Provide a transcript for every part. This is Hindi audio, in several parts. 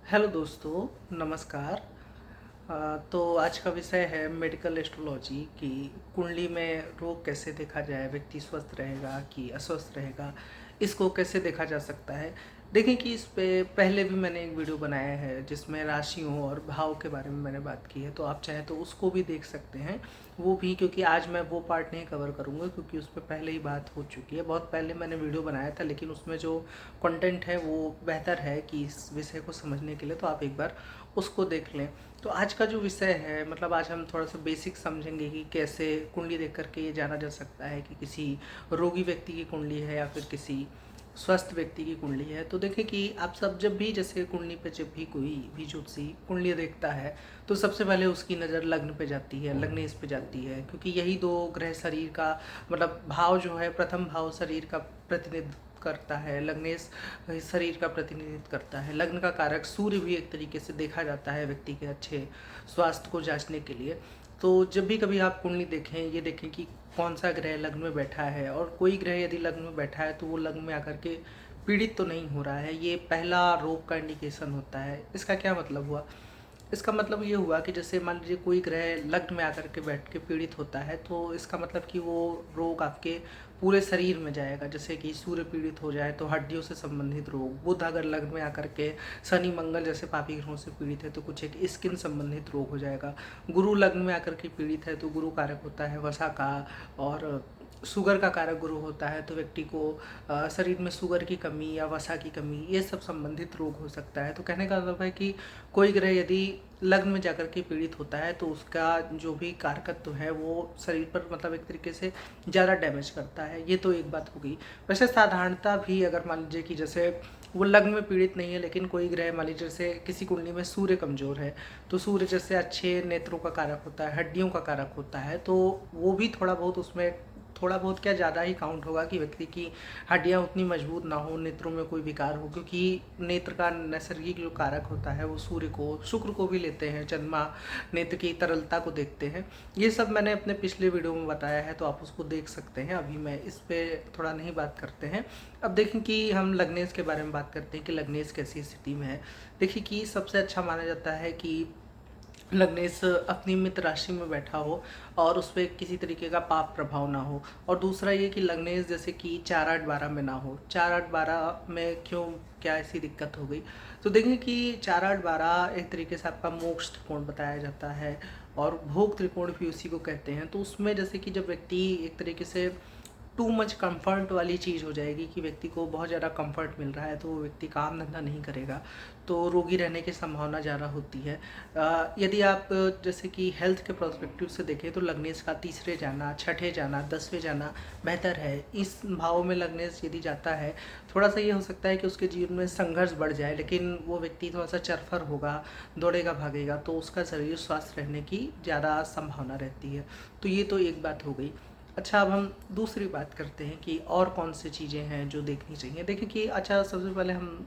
हेलो दोस्तों, नमस्कार। तो आज का विषय है मेडिकल एस्ट्रोलॉजी की कुंडली में रोग कैसे देखा जाए, व्यक्ति स्वस्थ रहेगा कि अस्वस्थ रहेगा, इसको कैसे देखा जा सकता है। देखें कि इस पे पहले भी मैंने एक वीडियो बनाया है जिसमें राशियों और भाव के बारे में मैंने बात की है, तो आप चाहें तो उसको भी देख सकते हैं। वो भी क्योंकि आज मैं वो पार्ट नहीं कवर करूँगा क्योंकि उस पर पहले ही बात हो चुकी है। बहुत पहले मैंने वीडियो बनाया था, लेकिन उसमें जो कंटेंट है वो बेहतर है कि इस विषय को समझने के लिए, तो आप एक बार उसको देख लें। तो आज का जो विषय है, मतलब आज हम थोड़ा सा बेसिक समझेंगे कि कैसे कुंडली देख करके ये जाना जा सकता है कि किसी रोगी व्यक्ति की कुंडली है या फिर किसी स्वस्थ व्यक्ति की कुंडली है। तो देखें कि आप सब जब भी जैसे कुंडली पे जब भी कोई भी ज्योतिषी कुंडली देखता है तो सबसे पहले उसकी नज़र लग्न पे जाती है, लग्नेश पे जाती है, क्योंकि यही दो ग्रह शरीर का मतलब भाव जो है, प्रथम भाव शरीर का प्रतिनिधित्व करता है, लग्नेश शरीर का प्रतिनिधित्व करता है। लग्न का कारक सूर्य भी एक तरीके से देखा जाता है व्यक्ति के अच्छे स्वास्थ्य को जांचने के लिए। तो जब भी कभी आप कुंडली देखें, ये देखें कि कौन सा ग्रह लग्न में बैठा है, और कोई ग्रह यदि लग्न में बैठा है तो वो लग्न में आकर के पीड़ित तो नहीं हो रहा है, ये पहला रोग का इंडिकेशन होता है। इसका क्या मतलब हुआ? इसका मतलब ये हुआ कि जैसे मान लीजिए कोई ग्रह लग्न में आकर के बैठ के पीड़ित होता है, तो इसका मतलब कि वो रोग आपके पूरे शरीर में जाएगा। जैसे कि सूर्य पीड़ित हो जाए तो हड्डियों से संबंधित रोग, बुध अगर लग्न में आकर के शनि मंगल जैसे पापी ग्रहों से पीड़ित है तो कुछ एक स्किन संबंधित रोग हो जाएगा। गुरु लग्न में आकर के पीड़ित है तो गुरु कारक होता है वसा का, और शुगर का कारक गुरु होता है तो व्यक्ति को शरीर में शुगर की कमी या वसा की कमी, ये सब संबंधित रोग हो सकता है। तो कहने का मतलब है कि कोई ग्रह यदि लग्न में जाकर के पीड़ित होता है तो उसका जो भी कारकत्व है वो शरीर पर मतलब एक तरीके से ज़्यादा डैमेज करता है। ये तो एक बात हो गई। वैसे साधारणता भी अगर मान लीजिए कि जैसे वो लग्न में पीड़ित नहीं है, लेकिन कोई ग्रह मान लीजिए जैसे किसी कुंडली में सूर्य कमजोर है, तो सूर्य जैसे अच्छे नेत्रों का कारक होता है, हड्डियों का कारक होता है, तो वो भी थोड़ा बहुत उसमें, थोड़ा बहुत क्या ज़्यादा ही काउंट होगा कि व्यक्ति की हड्डियाँ उतनी मजबूत ना हो, नेत्रों में कोई विकार हो, क्योंकि नेत्र का नैसर्गिक जो कारक होता है वो सूर्य को, शुक्र को भी लेते हैं, चंद्रमा नेत्र की तरलता को देखते हैं। ये सब मैंने अपने पिछले वीडियो में बताया है, तो आप उसको देख सकते हैं। अभी मैं इस पर थोड़ा नहीं बात करते हैं। अब देखें कि हम लग्नेश के बारे में बात करते हैं कि लग्नेश कैसी स्थिति में है। देखिए कि सबसे अच्छा माना जाता है कि लग्नेश अपनी मित्र राशि में बैठा हो और उस पर किसी तरीके का पाप प्रभाव ना हो। और दूसरा ये कि लग्नेश जैसे कि 4 8 12 में ना हो। 4 8 12 में क्यों, क्या ऐसी दिक्कत हो गई? तो देखें कि 4 8 12 एक तरीके से आपका मोक्ष त्रिकोण बताया जाता है, और भोग त्रिकोण भी उसी को कहते हैं। तो उसमें जैसे कि जब व्यक्ति एक तरीके से टू मच कंफर्ट वाली चीज़ हो जाएगी कि व्यक्ति को बहुत ज़्यादा कंफर्ट मिल रहा है, तो वो व्यक्ति काम धंधा नहीं करेगा, तो रोगी रहने की संभावना ज़्यादा होती है। यदि आप जैसे कि हेल्थ के पर्सपेक्टिव से देखें तो लग्नेश का तीसरे जाना, छठे जाना, 10वें जाना बेहतर है। इस भाव में लग्नेश यदि जाता है, थोड़ा सा ये हो सकता है कि उसके जीवन में संघर्ष बढ़ जाए, लेकिन वो व्यक्ति थोड़ा सा चरफर होगा, दौड़ेगा भागेगा, तो उसका शरीर स्वस्थ रहने की ज़्यादा संभावना रहती है। तो ये तो एक बात हो गई। अच्छा, अब हम दूसरी बात करते हैं कि और कौन सी चीज़ें हैं जो देखनी चाहिए। देखिए कि अच्छा, सबसे पहले हम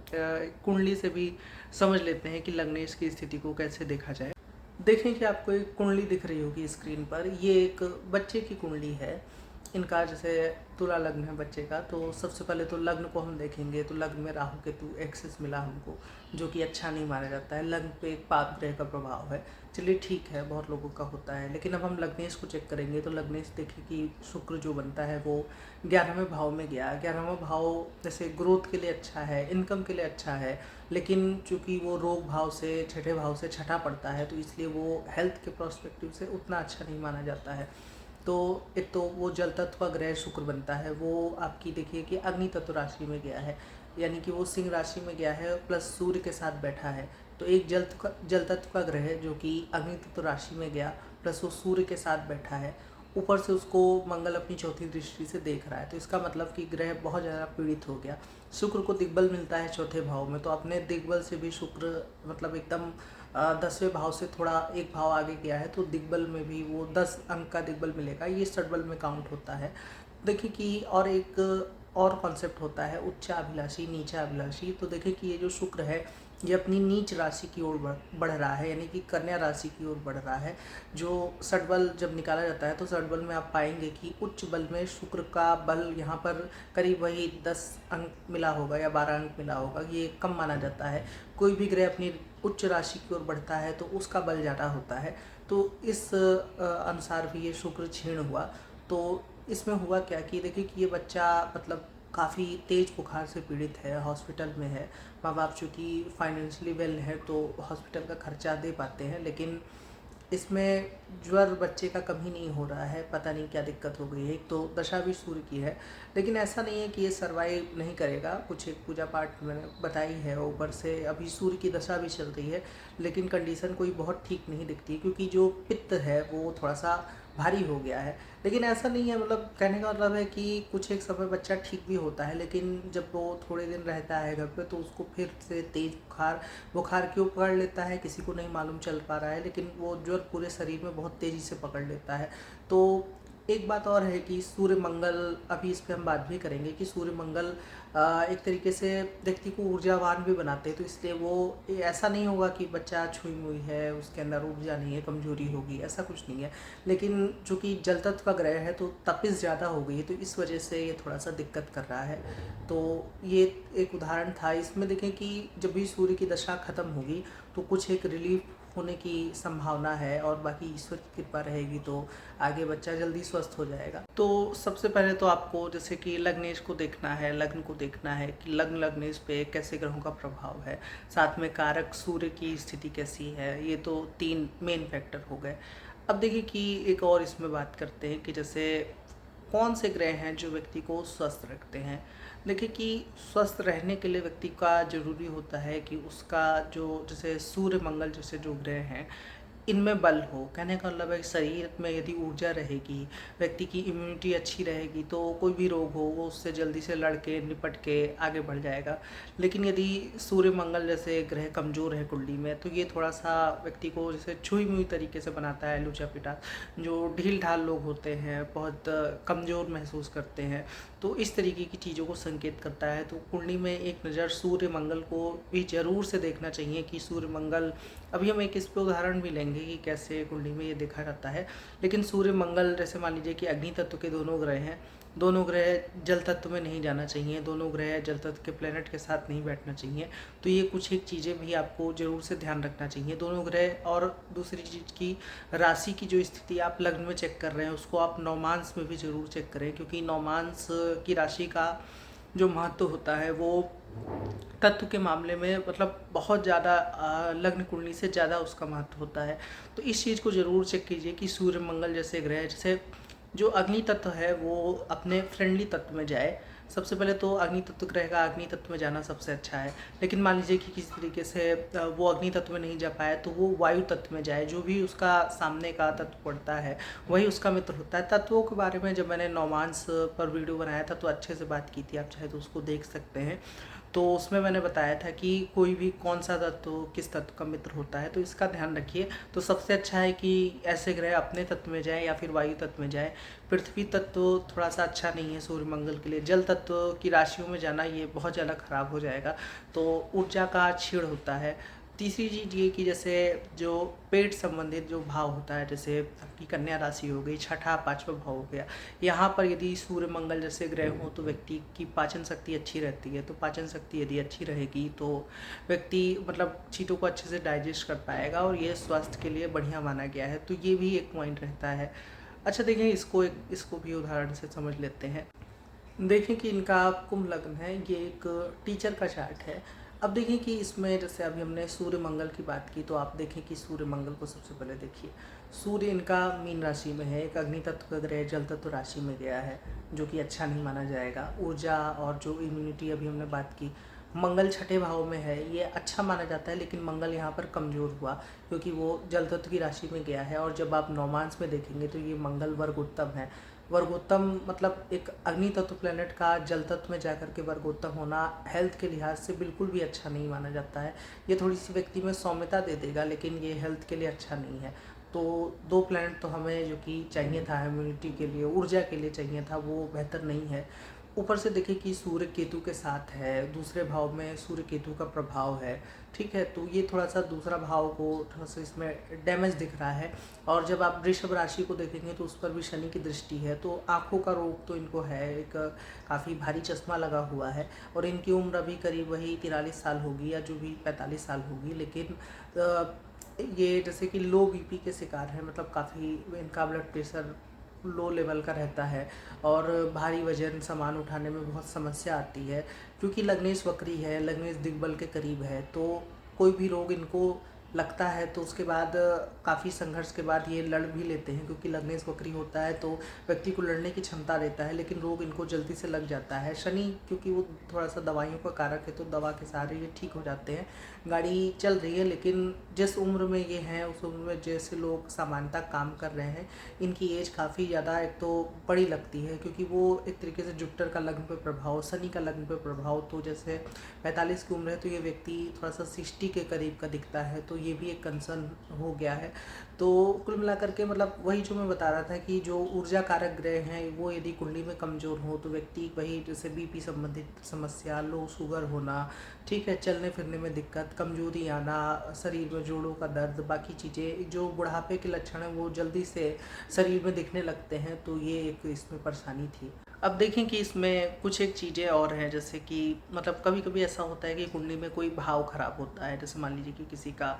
कुंडली से भी समझ लेते हैं कि लग्नेश की स्थिति को कैसे देखा जाए। देखें कि आपको एक कुंडली दिख रही होगी स्क्रीन पर, ये एक बच्चे की कुंडली है। इनका जैसे तुला लग्न है बच्चे का, तो सबसे पहले तो लग्न को हम देखेंगे तो लग्न में राहु केतु एक्सिस मिला हमको, जो कि अच्छा नहीं माना जाता है। लग्न पे एक पाप ग्रह का प्रभाव है। चलिए ठीक है, बहुत लोगों का होता है, लेकिन अब हम लग्नेश को चेक करेंगे तो लग्नेश देखिए कि शुक्र जो बनता है वो 11वें भाव में गया। 11वां भाव जैसे ग्रोथ के लिए अच्छा है, इनकम के लिए अच्छा है, लेकिन चूंकि वो रोग भाव से, छठे भाव से छठा पड़ता है, तो इसलिए वो हेल्थ के प्रोस्पेक्टिव से उतना अच्छा नहीं माना जाता है। तो एक तो वो जल तत्व का ग्रह शुक्र बनता है, वो आपकी देखिए कि अग्नि तत्व राशि में गया है, यानी कि वो सिंह राशि में गया है प्लस सूर्य के साथ बैठा है। तो एक जल तत्व का ग्रह जो कि अग्नि तत्व राशि में गया प्लस वो सूर्य के साथ बैठा है, ऊपर से उसको मंगल अपनी चौथी दृष्टि से देख रहा है, तो इसका मतलब कि ग्रह बहुत ज़्यादा पीड़ित हो गया। शुक्र को दिग्बल मिलता है चौथे भाव में, तो अपने दिग्बल से भी शुक्र मतलब एकदम 10वें भाव से थोड़ा एक भाव आगे गया है, तो दिग्बल में भी वो 10 अंक का दिग्बल मिलेगा, ये षडबल में काउंट होता है। देखिए कि और एक और कॉन्सेप्ट होता है उच्चाभिलाषी नीचाभिलाषी। तो देखिए कि ये जो शुक्र है ये अपनी नीच राशि की ओर बढ़ रहा है, यानी कि कन्या राशि की ओर बढ़ रहा है। जो षटबल जब निकाला जाता है तो षटबल में आप पाएंगे कि उच्च बल में शुक्र का बल यहाँ पर करीब वही 10 अंक मिला होगा या 12 अंक मिला होगा, ये कम माना जाता है। कोई भी ग्रह अपनी उच्च राशि की ओर बढ़ता है तो उसका बल ज़्यादा होता है। तो इस अनुसार भी ये शुक्र क्षीण हुआ। तो इसमें हुआ क्या कि देखिए कि ये बच्चा मतलब काफ़ी तेज़ बुखार से पीड़ित है, हॉस्पिटल में है। माँ बाप चूँकि फाइनेंशियली वेल है तो हॉस्पिटल का खर्चा दे पाते हैं, लेकिन इसमें ज्वर बच्चे का कम ही नहीं हो रहा है। पता नहीं क्या दिक्कत हो गई है। एक तो दशा भी सूर्य की है, लेकिन ऐसा नहीं है कि ये सर्वाइव नहीं करेगा। कुछ एक पूजा पाठ मैंने बताई है, ऊपर से अभी सूर्य की दशा भी चल रही है, लेकिन कंडीशन कोई बहुत ठीक नहीं दिखती, क्योंकि जो पित्त है वो थोड़ा सा भारी हो गया है। लेकिन ऐसा नहीं है, मतलब कहने का मतलब है कि कुछ एक समय बच्चा ठीक भी होता है, लेकिन जब वो थोड़े दिन रहता है घर पे तो उसको फिर से तेज बुखार क्यों पकड़ लेता है किसी को नहीं मालूम चल पा रहा है, लेकिन वो ज्वर पूरे शरीर में बहुत तेज़ी से पकड़ लेता है। तो एक बात और है कि सूर्य मंगल, अभी इस पे हम बात भी करेंगे कि सूर्य मंगल एक तरीके से व्यक्ति को ऊर्जावान भी बनाते हैं। तो इसलिए वो ऐसा नहीं होगा कि बच्चा छुई मुई है, उसके अंदर ऊर्जा नहीं है, कमजोरी होगी, ऐसा कुछ नहीं है। लेकिन चूँकि जल तत्व का ग्रह है तो तपिश ज़्यादा हो गई है, तो इस वजह से ये थोड़ा सा दिक्कत कर रहा है। तो ये एक उदाहरण था। इसमें देखें कि जब भी सूर्य की दशा ख़त्म होगी तो कुछ एक रिलीफ होने की संभावना है, और बाकी ईश्वर की कृपा रहेगी तो आगे बच्चा जल्दी स्वस्थ हो जाएगा। तो सबसे पहले तो आपको जैसे कि लग्नेश को देखना है, लग्न को देखना है कि लग्न लग्नेश पे कैसे ग्रहों का प्रभाव है, साथ में कारक सूर्य की स्थिति कैसी है। ये तो 3 मेन फैक्टर हो गए। अब देखिए कि एक और इसमें बात करते हैं कि जैसे कौन से ग्रह हैं जो व्यक्ति को स्वस्थ रखते हैं। देखिए कि स्वस्थ रहने के लिए व्यक्ति का ज़रूरी होता है कि उसका जो जैसे सूर्य मंगल जैसे जो ग्रह हैं इनमें बल हो। कहने का मतलब है शरीर में यदि ऊर्जा रहेगी, व्यक्ति की इम्यूनिटी अच्छी रहेगी, तो कोई भी रोग हो वो उससे जल्दी से लड़ के निपट के आगे बढ़ जाएगा। लेकिन यदि सूर्य मंगल जैसे ग्रह कमज़ोर है कुंडली में तो ये थोड़ा सा व्यक्ति को जैसे छुई मुई तरीके से बनाता है, लूचा पिटा। जो ढील ढाल लोग होते हैं, बहुत कमज़ोर महसूस करते हैं, तो इस तरीके की चीज़ों को संकेत करता है। तो कुंडली में एक नज़र सूर्य मंगल को भी ज़रूर से देखना चाहिए कि सूर्य मंगल, अभी हम एक इस पे उदाहरण भी लेंगे कि कैसे कुंडली में ये देखा जाता है। लेकिन सूर्य मंगल जैसे मान लीजिए कि अग्नि तत्व के दोनों ग्रह हैं, दोनों ग्रह जल तत्व में नहीं जाना चाहिए, दोनों ग्रह जल तत्व के प्लेनेट के साथ नहीं बैठना चाहिए। तो ये कुछ एक चीज़ें भी आपको ज़रूर से ध्यान रखना चाहिए दोनों ग्रह। और दूसरी चीज़ की राशि की जो स्थिति आप लग्न में चेक कर रहे हैं उसको आप नवमांश में भी ज़रूर चेक करें, क्योंकि नवमांश की राशि का जो महत्व होता है वो तत्व के मामले में मतलब बहुत ज़्यादा लग्न कुंडली से ज़्यादा उसका महत्व होता है। तो इस चीज़ को ज़रूर चेक कीजिए कि सूर्य मंगल जैसे ग्रह, जैसे जो अग्नि तत्व है वो अपने फ्रेंडली तत्व में जाए। सबसे पहले तो अग्नि तत्व ग्रह का अग्नि तत्व में जाना सबसे अच्छा है। लेकिन मान लीजिए कि किसी तरीके से वो अग्नि तत्व में नहीं जा पाया तो वो वायु तत्व में जाए। जो भी उसका सामने का तत्व पड़ता है वही उसका मित्र होता है। तत्वों के बारे में जब मैंने नवमांश पर वीडियो बनाया था तो अच्छे से बात की थी, आप चाहे तो उसको देख सकते हैं। तो उसमें मैंने बताया था कि कोई भी कौन सा तत्व किस तत्व का मित्र होता है, तो इसका ध्यान रखिए। तो सबसे अच्छा है कि ऐसे ग्रह अपने तत्व में जाए या फिर वायु तत्व में जाए। पृथ्वी तत्व थोड़ा सा अच्छा नहीं है सूर्य मंगल के लिए। जल तत्व की राशियों में जाना ये बहुत ज़्यादा खराब हो जाएगा, तो ऊर्जा का क्षीण होता है। तीसरी चीज़ ये कि जैसे जो पेट संबंधित जो भाव होता है, जैसे आपकी कन्या राशि हो गई, छठा पांचवा भाव हो गया, यहाँ पर यदि सूर्य मंगल जैसे ग्रह हो तो व्यक्ति की पाचन शक्ति अच्छी रहती है। तो पाचन शक्ति यदि अच्छी रहेगी तो व्यक्ति मतलब चीज़ों को अच्छे से डाइजेस्ट कर पाएगा, और ये स्वास्थ्य के लिए बढ़िया माना गया है। तो ये भी एक पॉइंट रहता है। अच्छा देखें इसको भी उदाहरण से समझ लेते हैं। देखें कि इनका कुंभ लग्न है, ये एक टीचर का चार्ट है। अब देखें कि इसमें जैसे अभी हमने सूर्य मंगल की बात की, तो आप देखें कि सूर्य मंगल को सबसे पहले देखिए। सूर्य इनका मीन राशि में है, एक अग्नि तत्व का ग्रह जल तत्व राशि में गया है, जो कि अच्छा नहीं माना जाएगा। ऊर्जा और जो इम्यूनिटी अभी हमने बात की, मंगल छठे भाव में है, ये अच्छा माना जाता है। लेकिन मंगल यहाँ पर कमज़ोर हुआ क्योंकि वो जल तत्व की राशि में गया है। और जब आप नवमांश में देखेंगे तो ये मंगल वर्गोत्तम है। वर्गोत्तम मतलब एक अग्नि तत्व प्लेनेट का जल तत्व में जाकर के वर्गोत्तम होना हेल्थ के लिहाज से बिल्कुल भी अच्छा नहीं माना जाता है। ये थोड़ी सी व्यक्ति में सौम्यता दे देगा, लेकिन ये हेल्थ के लिए अच्छा नहीं है। तो 2 प्लेनेट तो हमें जो कि चाहिए था इम्यूनिटी के लिए, ऊर्जा के लिए चाहिए था, वो बेहतर नहीं है। ऊपर से देखें कि सूर्य केतु के साथ है, दूसरे भाव में सूर्य केतु का प्रभाव है, ठीक है, तो ये थोड़ा सा दूसरा भाव को थोड़ा सा इसमें डैमेज दिख रहा है। और जब आप वृषभ राशि को देखेंगे तो उस पर भी शनि की दृष्टि है, तो आँखों का रोग तो इनको है, एक काफ़ी भारी चश्मा लगा हुआ है। और इनकी उम्र अभी करीब वही 43 साल होगी या जो भी 45 साल होगी, लेकिन ये जैसे कि लो बीपी के शिकार है, मतलब काफ़ी इनका ब्लड प्रेशर लो लेवल का रहता है और भारी वजन सामान उठाने में बहुत समस्या आती है। क्योंकि लग्नेश वक्री है, लग्नेश दिग्बल के करीब है, तो कोई भी रोग इनको लगता है तो उसके बाद काफ़ी संघर्ष के बाद ये लड़ भी लेते हैं, क्योंकि लग्नेश वक्री होता है तो व्यक्ति को लड़ने की क्षमता देता है, लेकिन रोग इनको जल्दी से लग जाता है। शनि क्योंकि वो थोड़ा सा दवाइयों का कारक है, तो दवा के सहारे ये ठीक हो जाते हैं। गाड़ी चल रही है, लेकिन जिस उम्र में ये हैं उस उम्र में जैसे लोग सामान्यतः काम कर रहे हैं, इनकी एज काफ़ी ज़्यादा एक तो बड़ी लगती है, क्योंकि वो एक तरीके से जुपिटर का लग्न पे प्रभाव, शनि का लग्न पे प्रभाव, तो जैसे 45 की उम्र है तो ये व्यक्ति थोड़ा सा 60 के करीब का दिखता है, तो ये भी एक कंसर्न हो गया है। तो कुल मिलाकर के मतलब वही जो मैं बता रहा था कि जो ऊर्जा कारक ग्रह हैं वो यदि कुंडली में कमज़ोर हो तो व्यक्ति वही जैसे बीपी संबंधित समस्या, लो शुगर होना, ठीक है, चलने फिरने में दिक्कत, कमजोरी आना, शरीर में जोड़ों का दर्द, बाकी चीज़ें जो बुढ़ापे के लक्षण हैं वो जल्दी से शरीर में दिखने लगते हैं, तो ये एक इसमें परेशानी थी। अब देखें कि इसमें कुछ एक चीज़ें और हैं, जैसे कि मतलब कभी कभी ऐसा होता है कि कुंडली में कोई भाव खराब होता है। जैसे मान लीजिए कि किसी का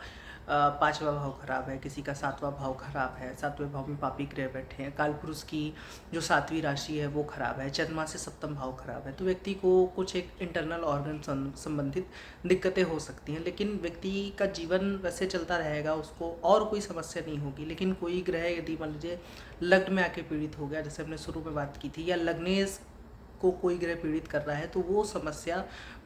5वां भाव खराब है, किसी का 7वां भाव खराब है, 7वें भाव में पापी ग्रह बैठे हैं, कालपुरुष की जो 7वीं राशि है वो खराब है, चंद्रमा से 7म भाव खराब है, तो व्यक्ति को कुछ एक इंटरनल ऑर्गन संबंधित दिक्कतें हो सकती हैं। लेकिन व्यक्ति का जीवन वैसे चलता रहेगा, उसको और कोई समस्या नहीं होगी। लेकिन कोई ग्रह यदि मान लीजिए लग्न में आके पीड़ित हो गया, जैसे हमने शुरू में बात की थी, या लग्नेश को कोई ग्रह पीड़ित कर रहा है, तो वो समस्या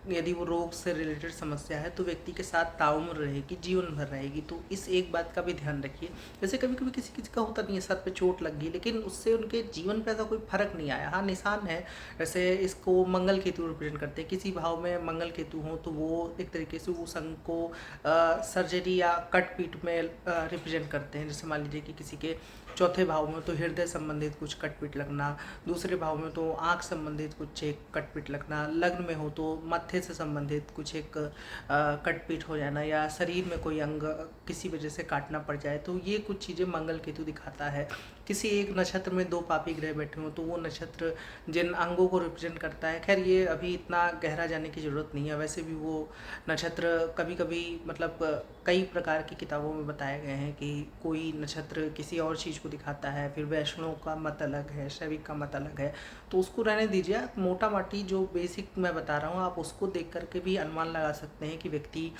यदि वो रोग से रिलेटेड समस्या है तो व्यक्ति के साथ ताउम्र रहेगी, जीवन भर रहेगी। तो इस एक बात का भी ध्यान रखिए। जैसे कभी कभी किसी किसी का होता नहीं है, सर पे चोट लग गई, लेकिन उससे उनके जीवन पे ऐसा कोई फर्क नहीं आया। हाँ, निशान है, जैसे इसको मंगल केतु रिप्रेजेंट करते हैं। किसी भाव में मंगल केतु हो तो वो एक तरीके से उस अंग को सर्जरी या कट पीट में रिप्रेजेंट करते हैं। जैसे मान लीजिए कि किसी के चौथे भाव में तो हृदय संबंधित कुछ कटपीट लगना, दूसरे भाव में तो आँख संबंधित कुछ एक कटपीट लगना, लग्न में हो तो मत्थे से संबंधित कुछ एक कटपीट हो जाना, या शरीर में कोई अंग किसी वजह से काटना पड़ जाए, तो ये कुछ चीज़ें मंगल केतु दिखाता है। किसी एक नक्षत्र में 2 पापी ग्रह बैठे हों तो वो नक्षत्र जिन अंगों को रिप्रेजेंट करता है, खैर ये अभी इतना गहरा जाने की ज़रूरत नहीं है। वैसे भी वो नक्षत्र कभी कभी मतलब कई प्रकार की किताबों में बताए गए हैं कि कोई नक्षत्र किसी और चीज़ को दिखाता है, फिर वैष्णव का मत अलग है, शैविक का मत अलग है, तो उसको रहने दीजिए। मोटा माटी जो बेसिक मैं बता रहा हूँ आप उसको देख करके भी अनुमान लगा सकते हैं कि व्यक्ति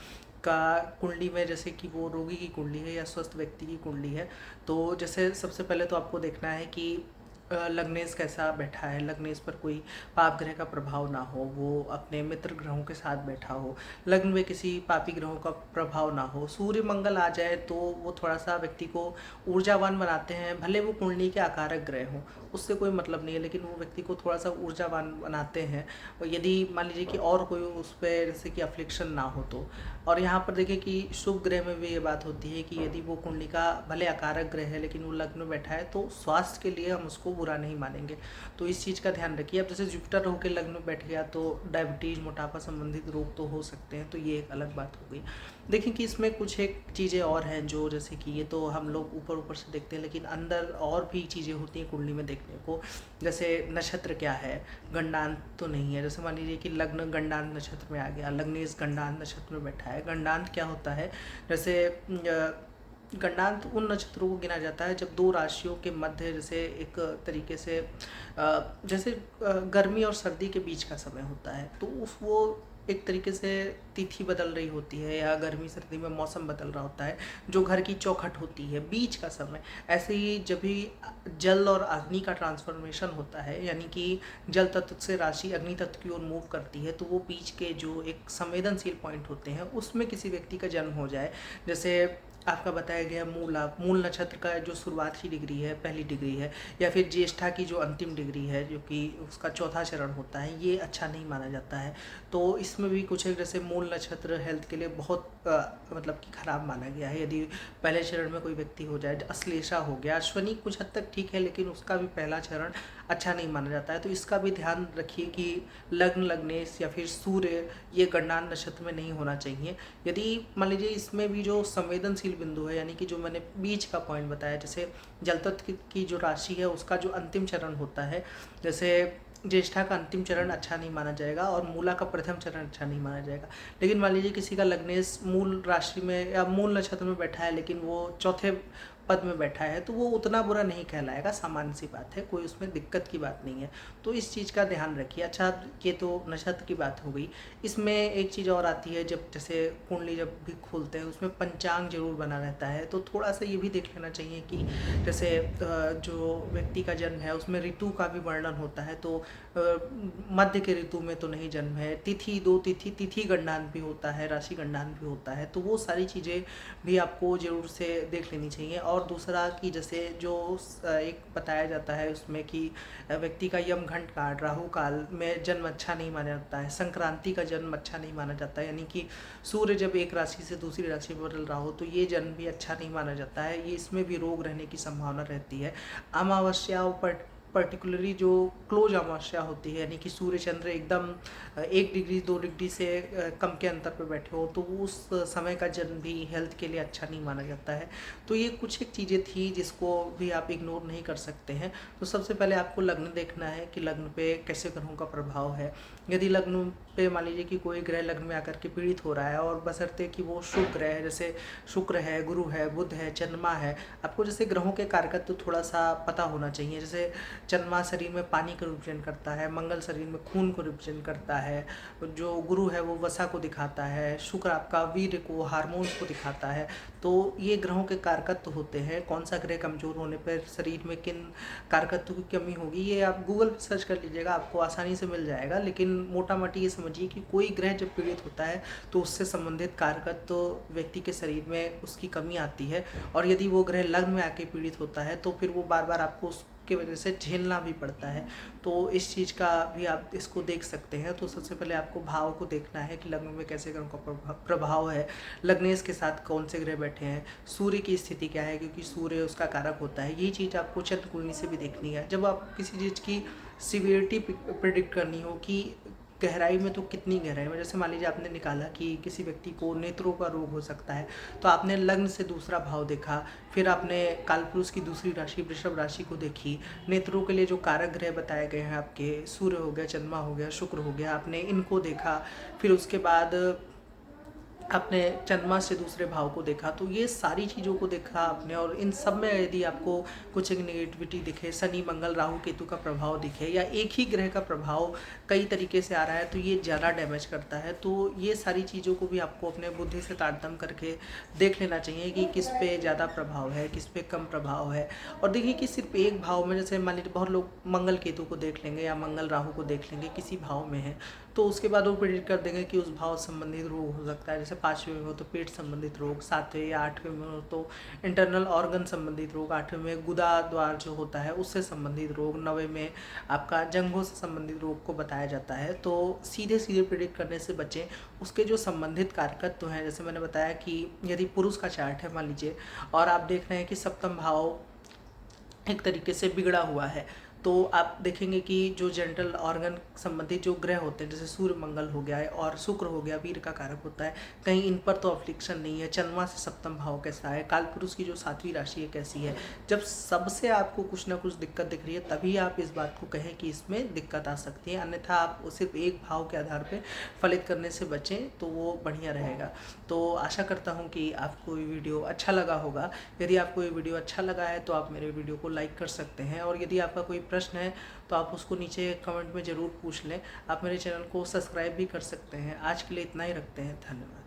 का कुंडली में, जैसे कि वो रोगी की कुंडली है या स्वस्थ व्यक्ति की कुंडली है। तो जैसे सबसे पहले तो आपको देखना है कि लग्नेश कैसा बैठा है, लग्नेश पर कोई पाप ग्रह का प्रभाव ना हो, वो अपने मित्र ग्रहों के साथ बैठा हो, लग्न में किसी पापी ग्रहों का प्रभाव ना हो, सूर्य मंगल आ जाए तो वो थोड़ा सा व्यक्ति को ऊर्जावान बनाते हैं। भले वो कुंडली के आकारक ग्रह हों, उससे कोई मतलब नहीं है, लेकिन वो व्यक्ति को थोड़ा सा ऊर्जावान बनाते हैं। और यदि मान लीजिए कि और कोई उस पर जैसे कि अफ्लिक्शन ना हो तो। और यहाँ पर देखिए कि शुभ ग्रह में भी ये बात होती है कि यदि वो कुंडली का भले आकारक ग्रह है लेकिन वो लग्न में बैठा है तो स्वास्थ्य के लिए हम उसको बुरा नहीं मानेंगे, तो इस चीज़ का ध्यान रखिए। अब जैसे जुपिटर होकर लग्न में बैठ गया तो डायबिटीज़, मोटापा संबंधित रोग तो हो सकते हैं, तो ये एक अलग बात हो गई। देखिए कि इसमें कुछ एक चीज़ें और हैं जो, जैसे कि ये तो हम लोग ऊपर ऊपर से देखते हैं, लेकिन अंदर और भी चीज़ें होती हैं कुंडली में देखने को। जैसे नक्षत्र क्या है, गंडांत तो नहीं है। जैसे मान लीजिए कि लग्न गंडांत नक्षत्र में आ गया, लग्नेश गंडांत नक्षत्र में बैठा है। गंडांत क्या होता है, जैसे गंडांत उन नक्षत्रों को गिना जाता है जब 2 राशियों के मध्य, जैसे एक तरीके से जैसे गर्मी और सर्दी के बीच का समय होता है, तो उस वो एक तरीके से तिथि बदल रही होती है या गर्मी सर्दी में मौसम बदल रहा होता है, जो घर की चौखट होती है, बीच का समय। ऐसे ही जब भी जल और अग्नि का ट्रांसफॉर्मेशन होता है, यानी कि जल तत्व से राशि अग्नि तत्व की ओर मूव करती है, तो वो बीच के जो एक संवेदनशील पॉइंट होते हैं उसमें किसी व्यक्ति का जन्म हो जाए। जैसे आपका बताया गया मूल नक्षत्र का जो शुरुआत की डिग्री है, पहली डिग्री है, या फिर ज्येष्ठा की जो अंतिम डिग्री है जो कि उसका चौथा चरण होता है, ये अच्छा नहीं माना जाता है। तो इसमें भी कुछ एक, जैसे मूल नक्षत्र हेल्थ के लिए बहुत मतलब कि खराब माना गया है। यदि पहले चरण में कोई व्यक्ति हो जाए, अश्लेषा हो गया, अश्वनी कुछ हद तक ठीक है लेकिन उसका भी पहला चरण अच्छा नहीं माना जाता है। तो इसका भी ध्यान रखिए कि लग्न, लग्नेश या फिर सूर्य ये गणनान नक्षत्र में नहीं होना चाहिए। यदि मान लीजिए इसमें भी जो संवेदनशील बिंदु है, यानी कि जो मैंने बीच का पॉइंट बताया, जैसे जल तत्व की जो राशि है उसका जो अंतिम चरण होता है, जैसे ज्येष्ठा का अंतिम चरण अच्छा नहीं माना जाएगा और मूला का प्रथम चरण अच्छा नहीं माना जाएगा। लेकिन मान लीजिए किसी का लग्नेश मूल राशि में या मूल नक्षत्र में बैठा है लेकिन वो चौथे पद में बैठा है तो वो उतना बुरा नहीं कहलाएगा, सामान्य सी बात है, कोई उसमें दिक्कत की बात नहीं है। तो इस चीज़ का ध्यान रखिए। अच्छा, ये तो नक्षत्र की बात हो गई। इसमें एक चीज़ और आती है, जब जैसे कुंडली जब भी खोलते हैं उसमें पंचांग जरूर बना रहता है, तो थोड़ा सा ये भी देख लेना चाहिए कि जैसे जो व्यक्ति का जन्म है उसमें ऋतु का भी वर्णन होता है। तो मध्य के ऋतु में तो नहीं जन्म है, तिथि, दो तिथि, तिथि गणनान भी होता है, राशि गणनान भी होता है। तो वो सारी चीज़ें भी आपको जरूर से देख लेनी चाहिए। और दूसरा कि जैसे जो एक बताया जाता है उसमें कि व्यक्ति का यमघंट काल, राहु काल में जन्म अच्छा नहीं माना जाता है, संक्रांति का जन्म अच्छा नहीं माना जाता है, यानी कि सूर्य जब एक राशि से दूसरी राशि में बदल रहा हो तो ये जन्म भी अच्छा नहीं माना जाता है। ये इसमें भी रोग रहने की संभावना रहती है। अमावस्या पर्टिकुलरली जो क्लोज अमावस्या होती है, यानी कि सूर्य चंद्र एकदम 1 डिग्री 2 डिग्री से कम के अंतर पर बैठे हो, तो उस समय का जन्म भी हेल्थ के लिए अच्छा नहीं माना जाता है। तो ये कुछ एक चीज़ें थी जिसको भी आप इग्नोर नहीं कर सकते हैं। तो सबसे पहले आपको लग्न देखना है कि लग्न पे कैसे ग्रहों का प्रभाव है। यदि लग्न पे मान लीजिए कि कोई ग्रह लग्न में आकर के पीड़ित हो रहा है, और बशर्ते कि वो शुभ ग्रह है, जैसे शुक्र है, गुरु है, बुध है, चंद्रमा है, आपको जैसे ग्रहों के कारकत्व तो थोड़ा सा पता होना चाहिए। जैसे चंद्रमा शरीर में पानी को रिप्रेजेंट करता है, मंगल शरीर में खून को रिप्रेजेंट करता है, जो गुरु है वो वसा को दिखाता है, शुक्र आपका वीर्य को, हार्मोन्स को दिखाता है। तो ये ग्रहों के कारकत्व होते हैं। कौन सा ग्रह कमजोर होने पर शरीर में किन कारकत्व की कमी होगी, ये आप गूगल पर सर्च कर लीजिएगा, आपको आसानी से मिल जाएगा। लेकिन मोटा मोटी ये समझिए कि कोई ग्रह जब पीड़ित होता है तो उससे संबंधित कारकत्व व्यक्ति के शरीर में उसकी कमी आती है। और यदि वो ग्रह लग्न में आके पीड़ित होता है तो फिर वो बार बार आपको की वजह से झेलना भी पड़ता है। तो इस चीज़ का भी आप इसको देख सकते हैं। तो सबसे पहले आपको भाव को देखना है कि लग्न में कैसे ग्रहों का प्रभाव है, लग्नेश के साथ कौन से ग्रह बैठे हैं, सूर्य की स्थिति क्या है, क्योंकि सूर्य उसका कारक होता है। ये चीज़ आपको चंद्र कुंडली से भी देखनी है। जब आप किसी चीज़ की सिवियरिटी प्रिडिक्ट करनी हो कि गहराई में तो कितनी गहराई में, जैसे मान लीजिए आपने निकाला कि किसी व्यक्ति को नेत्रों का रोग हो सकता है, तो आपने लग्न से दूसरा भाव देखा, फिर आपने कालपुरुष की दूसरी राशि वृषभ राशि को देखी, नेत्रों के लिए जो कारक ग्रह बताए गए हैं आपके, सूर्य हो गया, चंद्रमा हो गया, शुक्र हो गया, आपने इनको देखा, फिर उसके बाद आपने चंद्रमा से दूसरे भाव को देखा। तो ये सारी चीज़ों को देखा आपने, और इन सब में यदि आपको कुछ एक नेगेटिविटी दिखे, शनि मंगल राहु केतु का प्रभाव दिखे, या एक ही ग्रह का प्रभाव कई तरीके से आ रहा है, तो ये ज़्यादा डैमेज करता है। तो ये सारी चीज़ों को भी आपको अपने बुद्धि से तारतम्य करके देख लेना चाहिए कि किस पे ज़्यादा प्रभाव है, किस पे कम प्रभाव है। और देखिए कि सिर्फ एक भाव में, जैसे मान लीजिए बहुत लोग मंगल केतु को देख लेंगे या मंगल राहु को देख लेंगे, किसी भाव में है, तो उसके बाद वो प्रेडिक्ट कर देंगे कि उस भाव संबंधित रोग हो सकता है। जैसे 5वें में हो तो पेट संबंधित रोग, 7वें या 8वें में हो तो इंटरनल ऑर्गन संबंधित रोग, 8वें में गुदा द्वार जो होता है उससे संबंधित रोग, 9वें में आपका जंघों से संबंधित रोग को बताया जाता है। तो सीधे सीधे प्रेडिक्ट करने से बचें। उसके जो संबंधित कारकत्व तो हैं, जैसे मैंने बताया कि यदि पुरुष का चार्ट है मान लीजिए, और आप देख रहे हैं कि सप्तम भाव एक तरीके से बिगड़ा हुआ है, तो आप देखेंगे कि जो जेंटल ऑर्गन संबंधित जो ग्रह होते हैं, जैसे सूर्य मंगल हो गया है और शुक्र हो गया, वीर का कारक होता है, कहीं इन पर तो अफ्लिक्शन नहीं है। चंद्रमा से सप्तम भाव कैसा है, कालपुरुष की जो 7वीं राशि है कैसी है। जब सबसे आपको कुछ ना कुछ दिक्कत दिख रही है तभी आप इस बात को कहें कि इसमें दिक्कत आ सकती है, अन्यथा आप सिर्फ एक भाव के आधार पर फलित करने से बचें तो वो बढ़िया रहेगा। तो आशा करता हूँ कि आपको ये वीडियो अच्छा लगा होगा। यदि आपको ये वीडियो अच्छा लगा है तो आप मेरे वीडियो को लाइक कर सकते हैं, और यदि आपका कोई प्रश्न है तो आप उसको नीचे कमेंट में ज़रूर पूछ लें। आप मेरे चैनल को सब्सक्राइब भी कर सकते हैं। आज के लिए इतना ही रखते हैं, धन्यवाद।